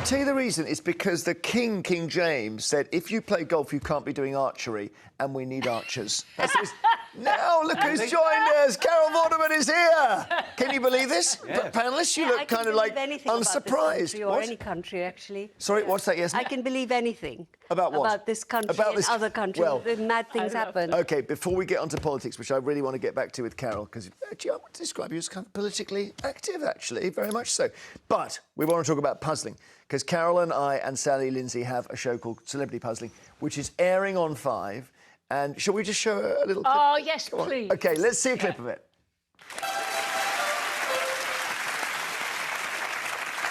tell you the reason. It's because the King James, said, if you play golf, you can't be doing archery, and we need archers. Now, look who's joined us. Carol Vorderman is here. Can you believe this? Yes. Panellists, you look kind of like unsurprised. Or any country, actually. Sorry, what's that, yes? I can believe anything. About what? About this country and other countries. Well, mad things happen. OK, before we get onto politics, which I really want to get back to with Carol, because actually I want to describe you as kind of politically active, actually, very much so. But we want to talk about puzzling, because Carol and I and Sally Lindsay have a show called Celebrity Puzzling, which is airing on 5. And shall we just show a little clip? Oh, yes, please. OK, let's see a clip of it.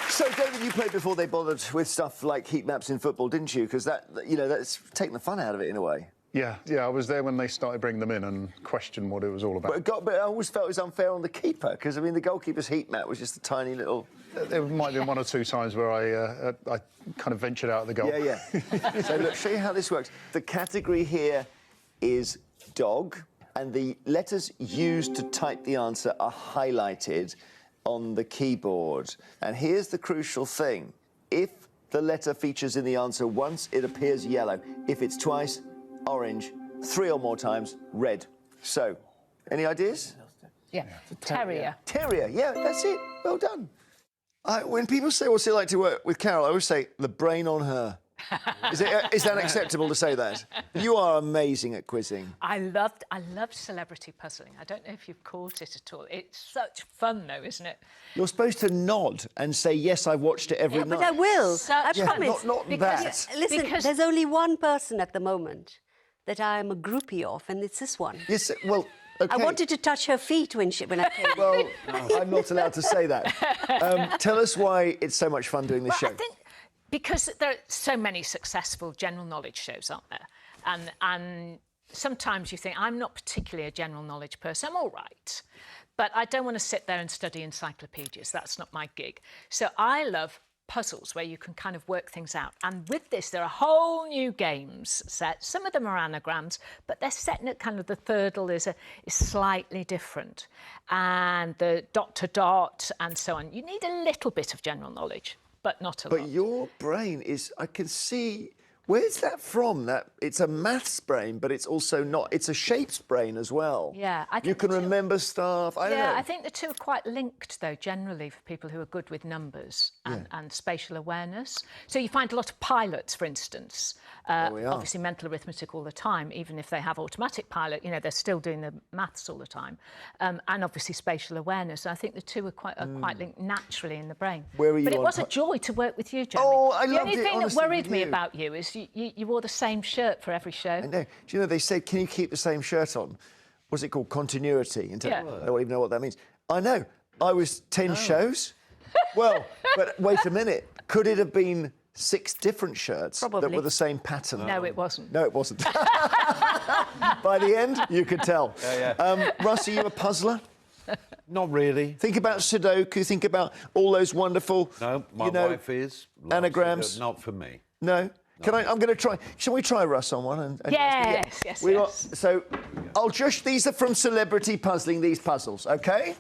So, David, you played before they bothered with stuff like heat maps in football, didn't you? Because that, you know, that's taken the fun out of it in a way. Yeah, I was there when they started bringing them in and questioned what it was all about. But I always felt it was unfair on the keeper, because, I mean, the goalkeeper's heat map was just a tiny little... There might have been 1 or 2 times where I kind of ventured out of the goal. Yeah. So, look, show you how this works. The category here is dog, and the letters used to type the answer are highlighted on the keyboard. And here's the crucial thing. If the letter features in the answer once, it appears yellow. If it's twice, orange. 3 or more times, red. So, any ideas? Yeah. Terrier. Terrier, yeah, that's it. Well done. When people say, what's it like to work with Carol, I always say, the brain on her. Is that acceptable to say that? You are amazing at quizzing. I loved celebrity puzzling. I don't know if you've caught it at all. It's such fun, though, isn't it? You're supposed to nod and say, yes, I've watched it every night. But I will. I Yeah, promise. Not that. Listen, there's only one person at the moment that I am a groupie of, and it's this one. Yes, well, OK. I wanted to touch her feet when I came. Well, I'm not allowed to say that. Tell us why it's so much fun doing this show. I think because there are so many successful general knowledge shows, aren't there? And sometimes you think, I'm not particularly a general knowledge person. I'm all right. But I don't want to sit there and study encyclopedias. That's not my gig. So I love puzzles where you can kind of work things out. And with this, there are whole new games set. Some of them are anagrams, but they're set in kind of the thirdle is slightly different. And the dot to dot and so on. You need a little bit of general knowledge, but not a lot. But your brain is, I can see, where's that from? That it's a maths brain, but it's also not. It's a shapes brain as well. Yeah, I think you can remember stuff. I don't know. I think the two are quite linked, though, generally for people who are good with numbers and spatial awareness. So you find a lot of pilots, for instance, obviously mental arithmetic all the time, even if they have automatic pilot, you know, they're still doing the maths all the time, and obviously spatial awareness. I think the two are quite linked naturally in the brain. Where are you? But it was a joy to work with you, Jeremy. Oh, I loved it. The only thing that worried me you. about you is you wore the same shirt for every show. I know. Do you know, they said, can you keep the same shirt on? What's it called? Continuity. I don't even know what that means. I know. I was 10 shows. Well, but wait a minute. Could it have been 6 different shirts that were the same pattern? No, it wasn't. No, it wasn't. By the end, you could tell. Russ, are you a puzzler? Not really. Think about Sudoku. Think about all those wonderful... No, my wife is. Anagrams. Not for me. No? I'm going to try... Shall we try Russ on one? And Yes. So, these are from Celebrity Puzzling, these puzzles, OK?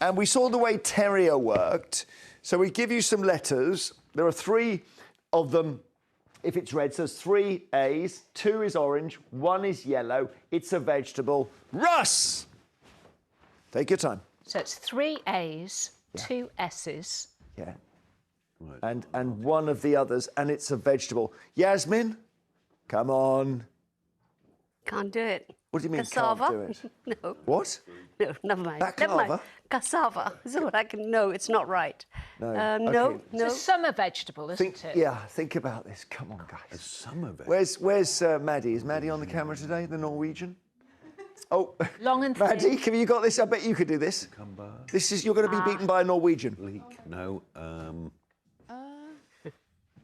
And we saw the way Terrier worked. So we give you some letters. There are 3 of them. If it's red, so there's 3 A's, 2 is orange, 1 is yellow. It's a vegetable. Russ! Take your time. So it's 3 A's, 2 S's. Yeah. And 1 of the others, and it's a vegetable. Yasmin, come on. Can't do it. What do you mean, Cassava? can't do it? No. What? No, never mind. Baklava? Never mind. Cassava. Is what I can know. It's not right. No. No. It's a summer vegetable, isn't it? Yeah, think about this. Come on, guys. A summer vegetable. Where's Maddie? Is Maddie on the camera today, the Norwegian? Oh, long and thin. Maddie, have you got this? I bet you could do this. You're going to be beaten by a Norwegian. Leek, no.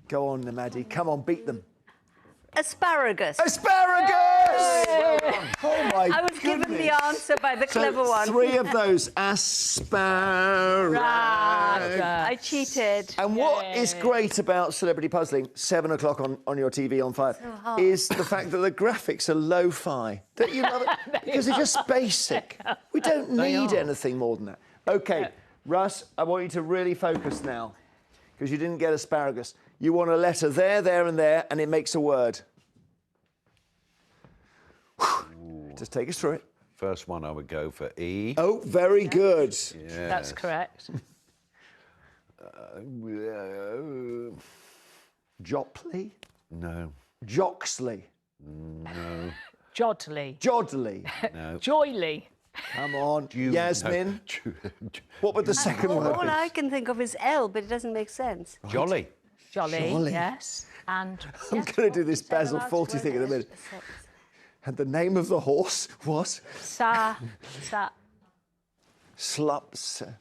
Go on, Maddie. Come on, beat them. Asparagus. Asparagus! Oh, my I was given the answer by the clever one. 3 of those. Asparagus. I cheated. And what is great about Celebrity Puzzling, 7 o'clock on your TV on 5, is the fact that the graphics are lo-fi. Don't you love it? Because they're just basic. We don't need anything more than that. OK, Russ, I want you to really focus now. because you didn't get asparagus. You want a letter there, there, and there, and it makes a word. Just take us through it. First one, I would go for E. Oh, very good. Yeah. That's correct. Jopley? No. Joxley? No. Jodley. Jodley? No. Joyly. Come on. You- Yasmin? no. What would the second word All be? I can think of is L, but it doesn't make sense. Jolly. Jolly. Jolly. Yes. And I'm going to do this Basil Fawlty thing in a minute. And the name of the horse was? Sa. Slups.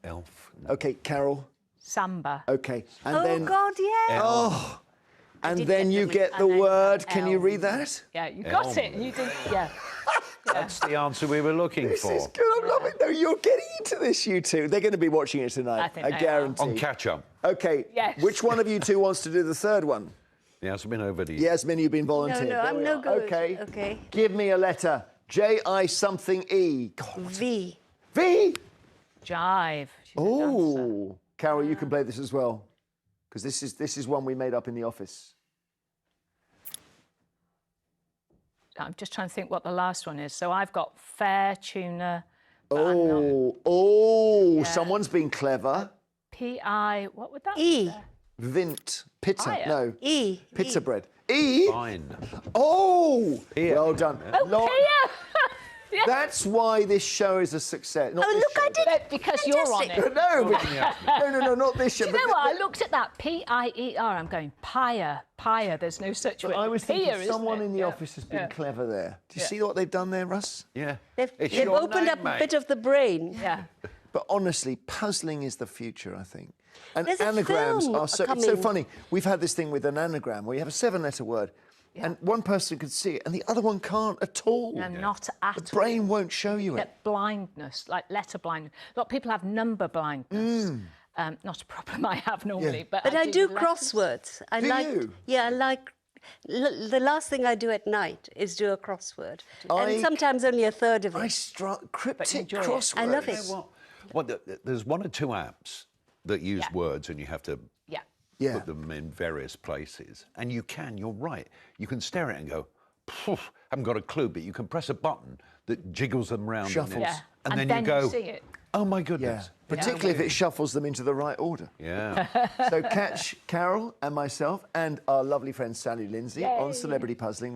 Elf. Okay, Carol. Samba. Okay. And Oh, then, God, yeah. Oh. And did then get you the- get the and then word. Can you L. read that? Yeah, you got it. You did. Yeah. That's the answer we were looking This for. is good. I love it. No, you're getting into this, you two. They're going to be watching it tonight. I think they are. guarantee. On catch-up. Okay. Yes. Which one of you two wants to do the third one? Yasmin, over to you. Yasmin, you've been No, volunteered. no, There I'm we no are. good. Okay. Okay. Give me a letter. J-I something E. God, what's V. V. Jive. She's a dancer. Oh. Carol, you can play this as well. Because this is one we made up in the office. I'm just trying to think what the last one is. So I've got fair tuna. Someone's been clever. P-I. What would that E. be? Vint. Pita. Fire. No. E. Pizza bread. E. Fine. Oh. Here. Well done. Oh, Lo- Pia! Yeah. That's why this show is a success. Not Oh, this look, show, I did it. Because you're on Fantastic. it. No, but, no, not this show. Do you know what? I looked at that P-I-E-R. I'm going Pia. There's no such word. I was Pia, thinking isn't someone it? in the Yeah. office has been Yeah. clever there. Do you see what they've done there, Russ? Yeah. They've It's they've your opened name, up mate. a bit of the brain. Yeah. But honestly, puzzling is the future, I think. And There's a anagrams film are so, it's so coming. funny. We've had this thing with an anagram where you have a 7-letter word and one person can see it and the other one can't at all. No, not at The brain won't show you it. Get blindness, like letter blindness. A lot of people have number blindness. Not a problem I have normally, Yeah. but But I do letters. crosswords. I Do like. you? Yeah, I like. The last thing I do at night is do a crossword, and sometimes only a third of it. Cryptic enjoy it. crosswords. I love it. There's one or two apps that use words and you have to Yeah. put them in various places. And you're right. You can stare at it and go, "Poof, haven't got a clue," but you can press a button that jiggles them round. Shuffles. Yeah. And, And then you go, see it. oh my Yeah, goodness. particularly if it shuffles them into the right order. Yeah. So catch Carol and myself and our lovely friend Sally Lindsay on Yay. Celebrity Puzzling.